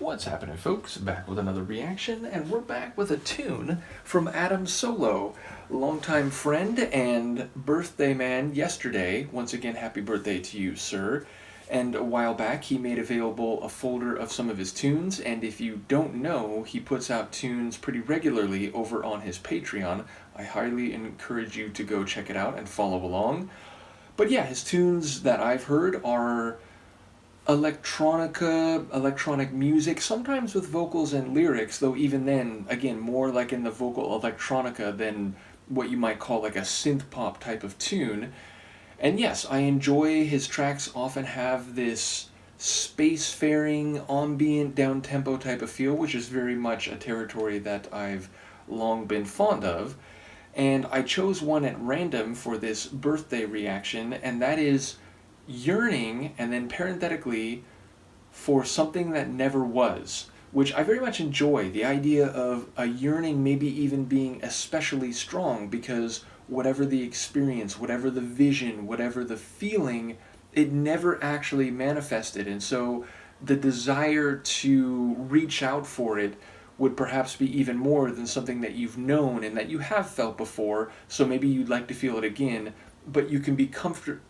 What's happening, folks? Back with another reaction, and we're back with a tune from Adam Solo, longtime friend and birthday man yesterday. Once again, happy birthday to you, sir. And a while back, he made available a folder of some of his tunes, and if you don't know, he puts out tunes pretty regularly over on his Patreon. I highly encourage you to go check it out and follow along. But yeah, his tunes that I've heard are electronic music, sometimes with vocals and lyrics, though even then, again, more like in the vocal electronica than what you might call like a synth pop type of tune. And yes, I enjoy his tracks, often have this spacefaring, ambient, down-tempo type of feel, which is very much a territory that I've long been fond of. And I chose one at random for this birthday reaction, and that is Yearning, and then parenthetically, for something that never was, which I very much enjoy. The idea of a yearning maybe even being especially strong because whatever the experience, whatever the vision, whatever the feeling, it never actually manifested. And so the desire to reach out for it would perhaps be even more than something that you've known and that you have felt before, so maybe you'd like to feel it again, but you can be comforted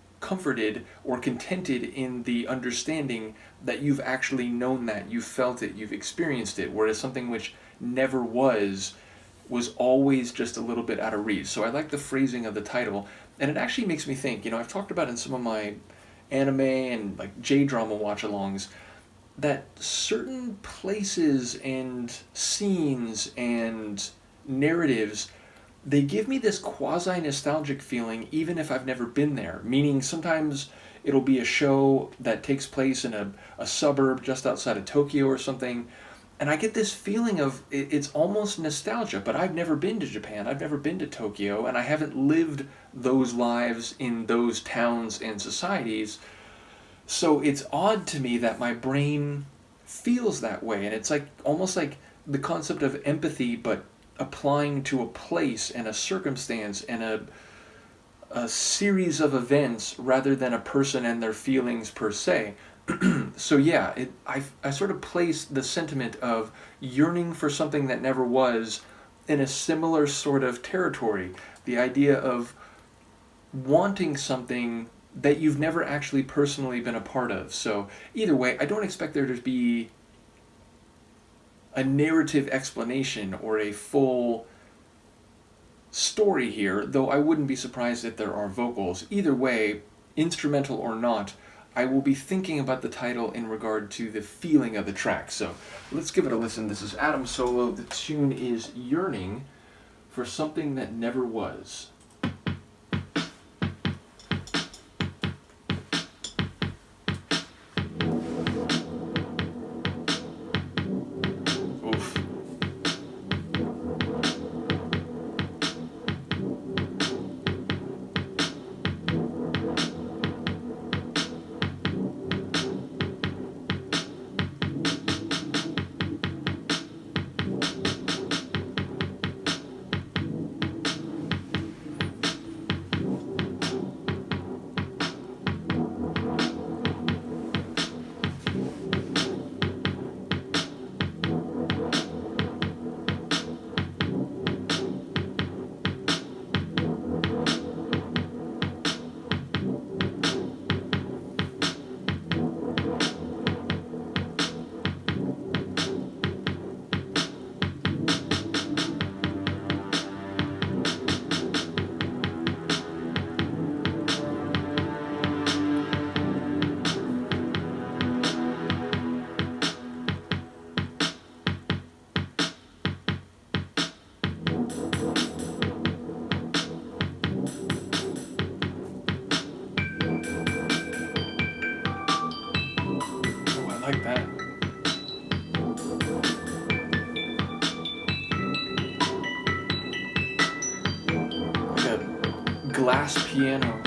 or contented in the understanding that you've actually known that, you've felt it, you've experienced it, whereas something which never was always just a little bit out of reach. So I like the phrasing of the title, and it actually makes me think, I've talked about in some of my anime and like J-drama watch-alongs that certain places and scenes and narratives, they give me this quasi-nostalgic feeling even if I've never been there. Meaning sometimes it'll be a show that takes place in a suburb just outside of Tokyo or something, and I get this feeling of it's almost nostalgia, but I've never been to Japan, I've never been to Tokyo, and I haven't lived those lives in those towns and societies. So it's odd to me that my brain feels that way, and it's like almost like the concept of empathy, but applying to a place and a circumstance and a series of events rather than a person and their feelings per se. So yeah, I sort of place the sentiment of yearning for something that never was in a similar sort of territory. The idea of wanting something that you've never actually personally been a part of. So either way, I don't expect there to be a narrative explanation or a full story here, though I wouldn't be surprised if there are vocals. Either way, instrumental or not, I will be thinking about the title in regard to the feeling of the track. So let's give it a listen. This is Adam Solo. The tune is Yearning for Something That Never Was. Like that. Like a glass piano.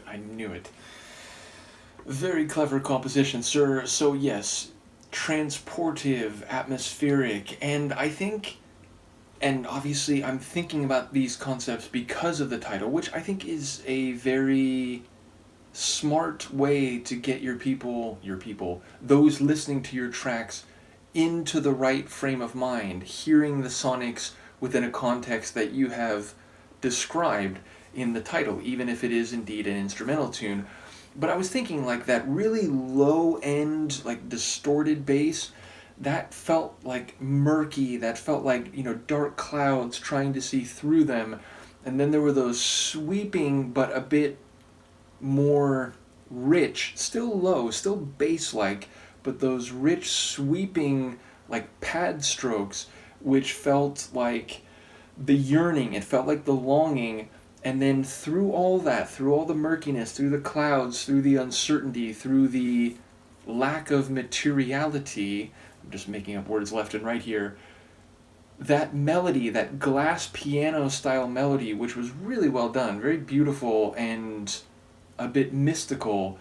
I knew it. Very clever composition, sir. So yes, transportive, atmospheric, and I think, and obviously I'm thinking about these concepts because of the title, which I think is a very smart way to get those listening to your tracks into the right frame of mind, hearing the sonics within a context that you have described in the title, even if it is indeed an instrumental tune. But I was thinking like that really low end, like distorted bass, that felt like murky, that felt like, dark clouds trying to see through them. And then there were those sweeping but a bit more rich, still low, still bass-like, but those rich sweeping like pad strokes, which felt like the yearning, it felt like the longing, and then through all that, through all the murkiness, through the clouds, through the uncertainty, through the lack of materiality, I'm just making up words left and right here, that melody, that glass piano style melody, which was really well done, very beautiful and a bit mystical,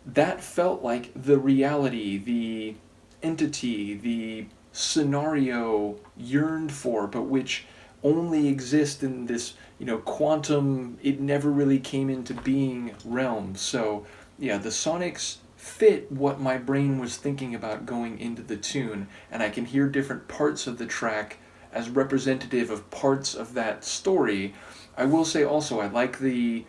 that felt like the reality, the entity, the scenario yearned for, but which only exists in this, quantum, it never really came into being realm. So, yeah, the sonics fit what my brain was thinking about going into the tune, and I can hear different parts of the track as representative of parts of that story. I will say also, I like the,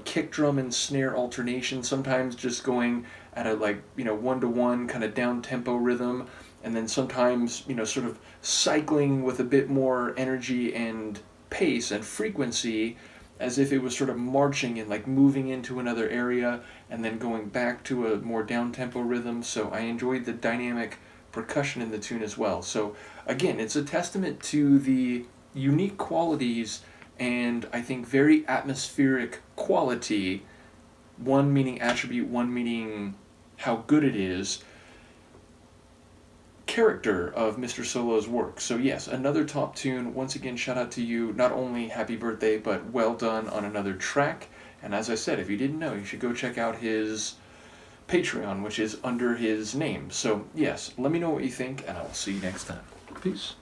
kick drum and snare alternation, sometimes just going at a like, one-to-one kind of down-tempo rhythm, and then sometimes, sort of cycling with a bit more energy and pace and frequency, as if it was sort of marching and like moving into another area and then going back to a more down-tempo rhythm. So I enjoyed the dynamic percussion in the tune as well. So again, it's a testament to the unique qualities and I think very atmospheric quality, one meaning attribute, one meaning how good it is, character of Mr. Solo's work. So yes, another top tune. Once again, shout out to you. Not only happy birthday, but well done on another track. And as I said, if you didn't know, you should go check out his Patreon, which is under his name. So yes, let me know what you think, and I will see you next time. Peace.